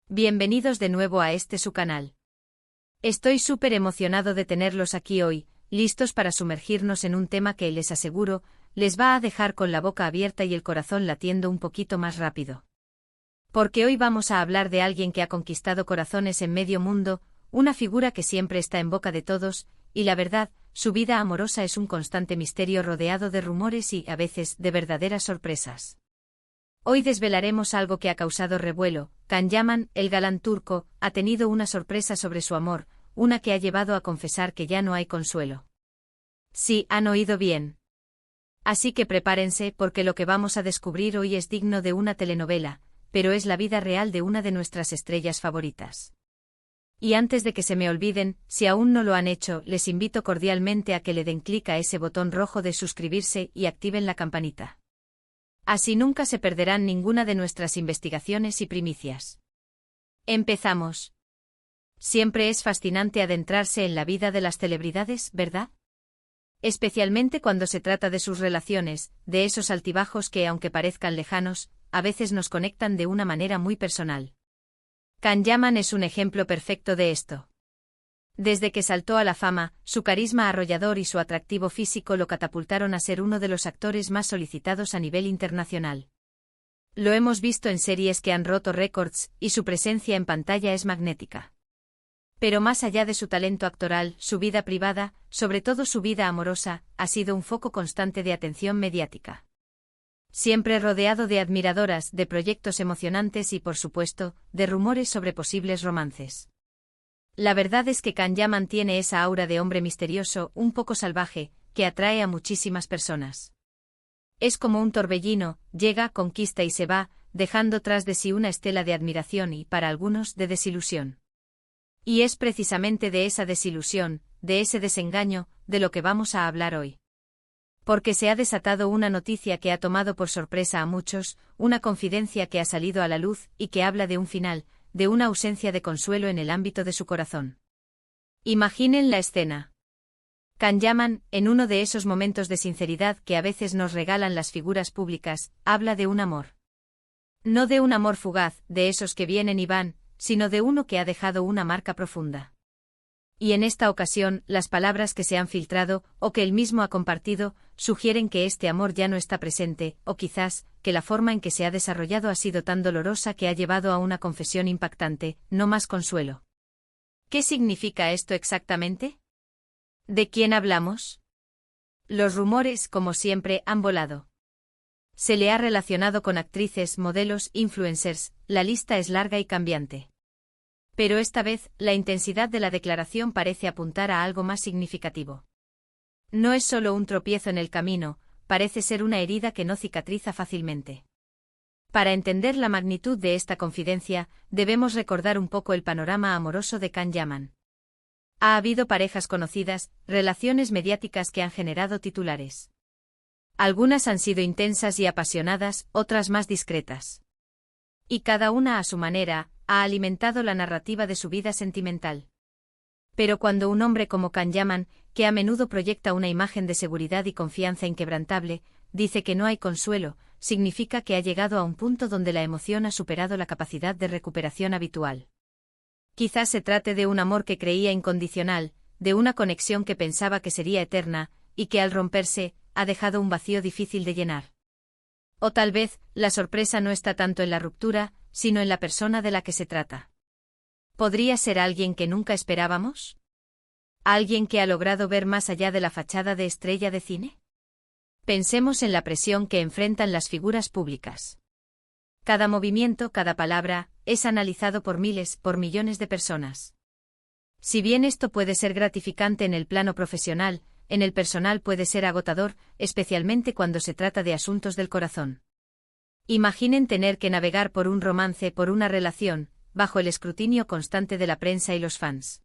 Bienvenidos de nuevo a su canal. Estoy súper emocionado de tenerlos aquí hoy, listos para sumergirnos en un tema que les aseguro, les va a dejar con la boca abierta y el corazón latiendo un poquito más rápido. Porque hoy vamos a hablar de alguien que ha conquistado corazones en medio mundo, una figura que siempre está en boca de todos, y la verdad, su vida amorosa es un constante misterio rodeado de rumores y, a veces, de verdaderas sorpresas. Hoy desvelaremos algo que ha causado revuelo. Can Yaman, el galán turco, ha tenido una sorpresa sobre su amor, una que ha llevado a confesar que ya no hay consuelo. Sí, han oído bien. Así que prepárense porque lo que vamos a descubrir hoy es digno de una telenovela, pero es la vida real de una de nuestras estrellas favoritas. Y antes de que se me olviden, si aún no lo han hecho, les invito cordialmente a que le den clic a ese botón rojo de suscribirse y activen la campanita. Así nunca se perderán ninguna de nuestras investigaciones y primicias. Empezamos. Siempre es fascinante adentrarse en la vida de las celebridades, ¿verdad? Especialmente cuando se trata de sus relaciones, de esos altibajos que, aunque parezcan lejanos, a veces nos conectan de una manera muy personal. Can Yaman es un ejemplo perfecto de esto. Desde que saltó a la fama, su carisma arrollador y su atractivo físico lo catapultaron a ser uno de los actores más solicitados a nivel internacional. Lo hemos visto en series que han roto récords, y su presencia en pantalla es magnética. Pero más allá de su talento actoral, su vida privada, sobre todo su vida amorosa, ha sido un foco constante de atención mediática. Siempre rodeado de admiradoras, de proyectos emocionantes y, por supuesto, de rumores sobre posibles romances. La verdad es que Can Yaman tiene esa aura de hombre misterioso, un poco salvaje, que atrae a muchísimas personas. Es como un torbellino, llega, conquista y se va, dejando tras de sí una estela de admiración y, para algunos, de desilusión. Y es precisamente de esa desilusión, de ese desengaño, de lo que vamos a hablar hoy. Porque se ha desatado una noticia que ha tomado por sorpresa a muchos, una confidencia que ha salido a la luz y que habla de un final, de una ausencia de consuelo en el ámbito de su corazón. Imaginen la escena. Can Yaman, en uno de esos momentos de sinceridad que a veces nos regalan las figuras públicas, habla de un amor. No de un amor fugaz, de esos que vienen y van, sino de uno que ha dejado una marca profunda. Y en esta ocasión, las palabras que se han filtrado, o que él mismo ha compartido, sugieren que este amor ya no está presente, o quizás, que la forma en que se ha desarrollado ha sido tan dolorosa que ha llevado a una confesión impactante, no más consuelo. ¿Qué significa esto exactamente? ¿De quién hablamos? Los rumores, como siempre, han volado. Se le ha relacionado con actrices, modelos, influencers, la lista es larga y cambiante. Pero esta vez, la intensidad de la declaración parece apuntar a algo más significativo. No es solo un tropiezo en el camino, parece ser una herida que no cicatriza fácilmente. Para entender la magnitud de esta confidencia, debemos recordar un poco el panorama amoroso de Can Yaman. Ha habido parejas conocidas, relaciones mediáticas que han generado titulares. Algunas han sido intensas y apasionadas, otras más discretas. Y cada una a su manera, ha alimentado la narrativa de su vida sentimental. Pero cuando un hombre como Can Yaman, que a menudo proyecta una imagen de seguridad y confianza inquebrantable, dice que no hay consuelo, significa que ha llegado a un punto donde la emoción ha superado la capacidad de recuperación habitual. Quizás se trate de un amor que creía incondicional, de una conexión que pensaba que sería eterna, y que al romperse, ha dejado un vacío difícil de llenar. O tal vez, la sorpresa no está tanto en la ruptura, sino en la persona de la que se trata. ¿Podría ser alguien que nunca esperábamos? ¿Alguien que ha logrado ver más allá de la fachada de estrella de cine? Pensemos en la presión que enfrentan las figuras públicas. Cada movimiento, cada palabra, es analizado por miles, por millones de personas. Si bien esto puede ser gratificante en el plano profesional, en el personal puede ser agotador, especialmente cuando se trata de asuntos del corazón. Imaginen tener que navegar por un romance, por una relación, bajo el escrutinio constante de la prensa y los fans.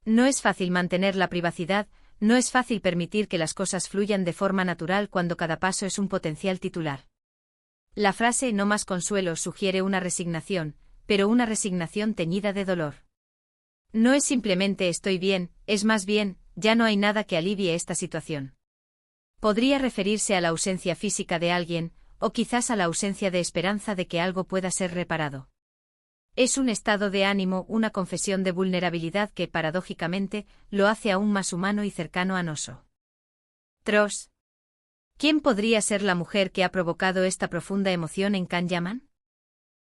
No es fácil mantener la privacidad, no es fácil permitir que las cosas fluyan de forma natural cuando cada paso es un potencial titular. La frase "no más consuelo" sugiere una resignación, pero una resignación teñida de dolor. No es simplemente estoy bien, es más bien, ya no hay nada que alivie esta situación. Podría referirse a la ausencia física de alguien, o quizás a la ausencia de esperanza de que algo pueda ser reparado. Es un estado de ánimo, una confesión de vulnerabilidad que, paradójicamente, lo hace aún más humano y cercano a Noso. Tros. ¿Quién podría ser la mujer que ha provocado esta profunda emoción en Can Yaman?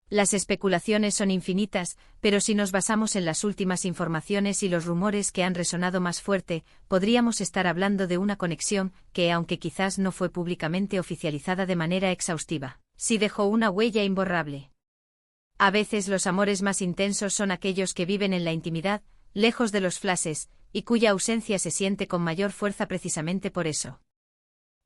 Las especulaciones son infinitas, pero si nos basamos en las últimas informaciones y los rumores que han resonado más fuerte, podríamos estar hablando de una conexión que, aunque quizás no fue públicamente oficializada de manera exhaustiva, sí dejó una huella imborrable. A veces los amores más intensos son aquellos que viven en la intimidad, lejos de los flashes, y cuya ausencia se siente con mayor fuerza precisamente por eso.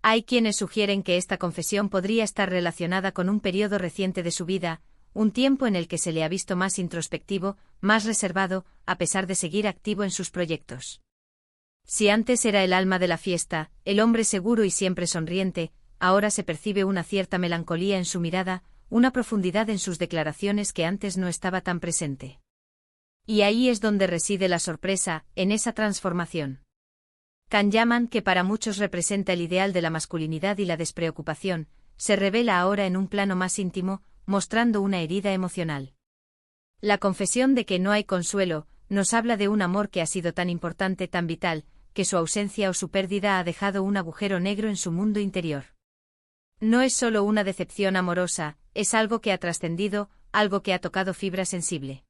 Hay quienes sugieren que esta confesión podría estar relacionada con un periodo reciente de su vida, un tiempo en el que se le ha visto más introspectivo, más reservado, a pesar de seguir activo en sus proyectos. Si antes era el alma de la fiesta, el hombre seguro y siempre sonriente, ahora se percibe una cierta melancolía en su mirada, una profundidad en sus declaraciones que antes no estaba tan presente. Y ahí es donde reside la sorpresa, en esa transformación. Can Yaman, que para muchos representa el ideal de la masculinidad y la despreocupación, se revela ahora en un plano más íntimo, mostrando una herida emocional. La confesión de que no hay consuelo, nos habla de un amor que ha sido tan importante, tan vital, que su ausencia o su pérdida ha dejado un agujero negro en su mundo interior. No es solo una decepción amorosa, es algo que ha trascendido, algo que ha tocado fibra sensible.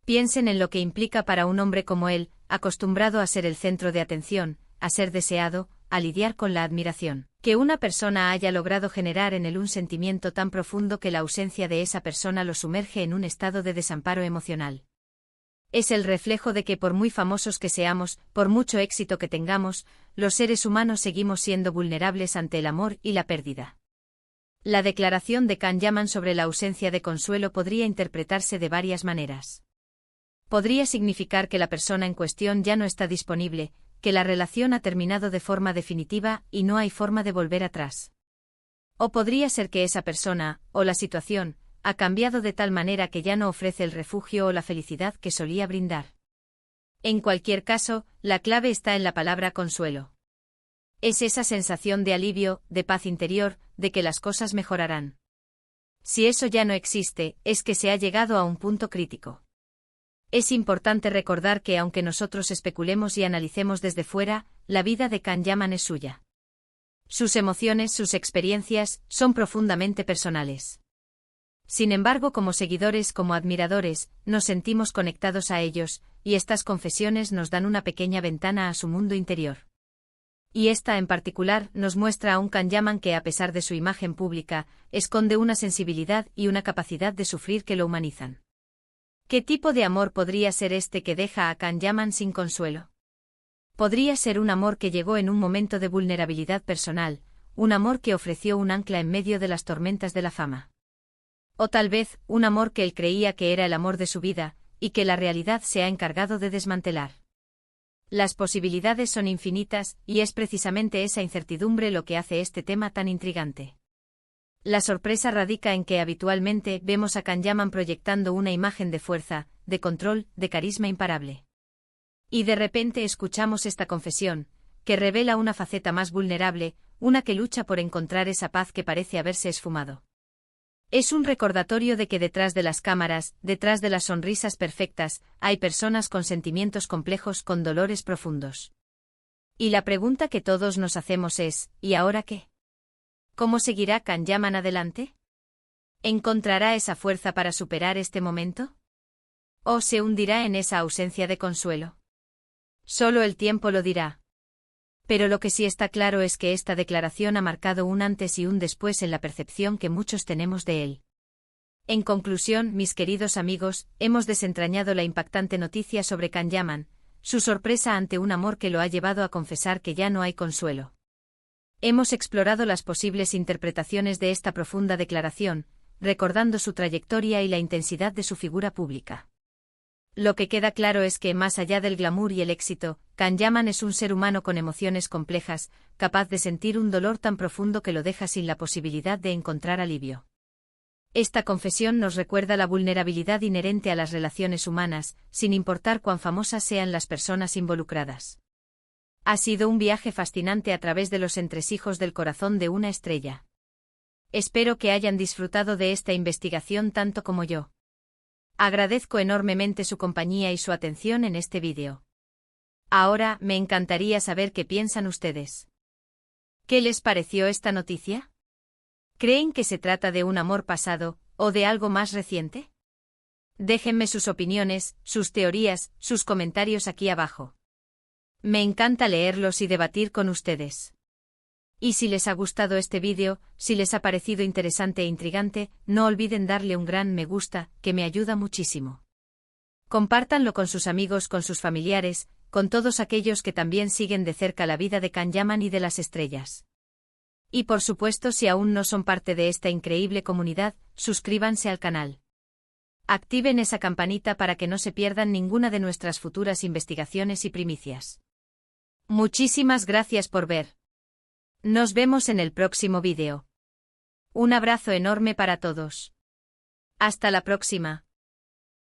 Piensen en lo que implica para un hombre como él, acostumbrado a ser el centro de atención, a ser deseado, a lidiar con la admiración, que una persona haya logrado generar en él un sentimiento tan profundo que la ausencia de esa persona lo sumerge en un estado de desamparo emocional. Es el reflejo de que por muy famosos que seamos, por mucho éxito que tengamos, los seres humanos seguimos siendo vulnerables ante el amor y la pérdida. La declaración de Can Yaman sobre la ausencia de consuelo podría interpretarse de varias maneras. Podría significar que la persona en cuestión ya no está disponible, que la relación ha terminado de forma definitiva y no hay forma de volver atrás. O podría ser que esa persona, o la situación, ha cambiado de tal manera que ya no ofrece el refugio o la felicidad que solía brindar. En cualquier caso, la clave está en la palabra consuelo. Es esa sensación de alivio, de paz interior, de que las cosas mejorarán. Si eso ya no existe, es que se ha llegado a un punto crítico. Es importante recordar que aunque nosotros especulemos y analicemos desde fuera, la vida de Can Yaman es suya. Sus emociones, sus experiencias, son profundamente personales. Sin embargo, como seguidores, como admiradores, nos sentimos conectados a ellos, y estas confesiones nos dan una pequeña ventana a su mundo interior. Y esta en particular nos muestra a un Can Yaman que, a pesar de su imagen pública, esconde una sensibilidad y una capacidad de sufrir que lo humanizan. ¿Qué tipo de amor podría ser este que deja a Can Yaman sin consuelo? Podría ser un amor que llegó en un momento de vulnerabilidad personal, un amor que ofreció un ancla en medio de las tormentas de la fama. O tal vez, un amor que él creía que era el amor de su vida, y que la realidad se ha encargado de desmantelar. Las posibilidades son infinitas, y es precisamente esa incertidumbre lo que hace este tema tan intrigante. La sorpresa radica en que habitualmente vemos a Can Yaman proyectando una imagen de fuerza, de control, de carisma imparable. Y de repente escuchamos esta confesión, que revela una faceta más vulnerable, una que lucha por encontrar esa paz que parece haberse esfumado. Es un recordatorio de que detrás de las cámaras, detrás de las sonrisas perfectas, hay personas con sentimientos complejos, con dolores profundos. Y la pregunta que todos nos hacemos es, ¿y ahora qué? ¿Cómo seguirá Can Yaman adelante? ¿Encontrará esa fuerza para superar este momento? ¿O se hundirá en esa ausencia de consuelo? Solo el tiempo lo dirá. Pero lo que sí está claro es que esta declaración ha marcado un antes y un después en la percepción que muchos tenemos de él. En conclusión, mis queridos amigos, hemos desentrañado la impactante noticia sobre Can Yaman, su sorpresa ante un amor que lo ha llevado a confesar que ya no hay consuelo. Hemos explorado las posibles interpretaciones de esta profunda declaración, recordando su trayectoria y la intensidad de su figura pública. Lo que queda claro es que, más allá del glamour y el éxito, Can Yaman es un ser humano con emociones complejas, capaz de sentir un dolor tan profundo que lo deja sin la posibilidad de encontrar alivio. Esta confesión nos recuerda la vulnerabilidad inherente a las relaciones humanas, sin importar cuán famosas sean las personas involucradas. Ha sido un viaje fascinante a través de los entresijos del corazón de una estrella. Espero que hayan disfrutado de esta investigación tanto como yo. Agradezco enormemente su compañía y su atención en este vídeo. Ahora, me encantaría saber qué piensan ustedes. ¿Qué les pareció esta noticia? ¿Creen que se trata de un amor pasado, o de algo más reciente? Déjenme sus opiniones, sus teorías, sus comentarios aquí abajo. Me encanta leerlos y debatir con ustedes. Y si les ha gustado este vídeo, si les ha parecido interesante e intrigante, no olviden darle un gran me gusta, que me ayuda muchísimo. Compártanlo con sus amigos, con sus familiares, con todos aquellos que también siguen de cerca la vida de Can Yaman y de las estrellas. Y por supuesto, si aún no son parte de esta increíble comunidad, suscríbanse al canal. Activen esa campanita para que no se pierdan ninguna de nuestras futuras investigaciones y primicias. Muchísimas gracias por ver. Nos vemos en el próximo vídeo. Un abrazo enorme para todos. Hasta la próxima.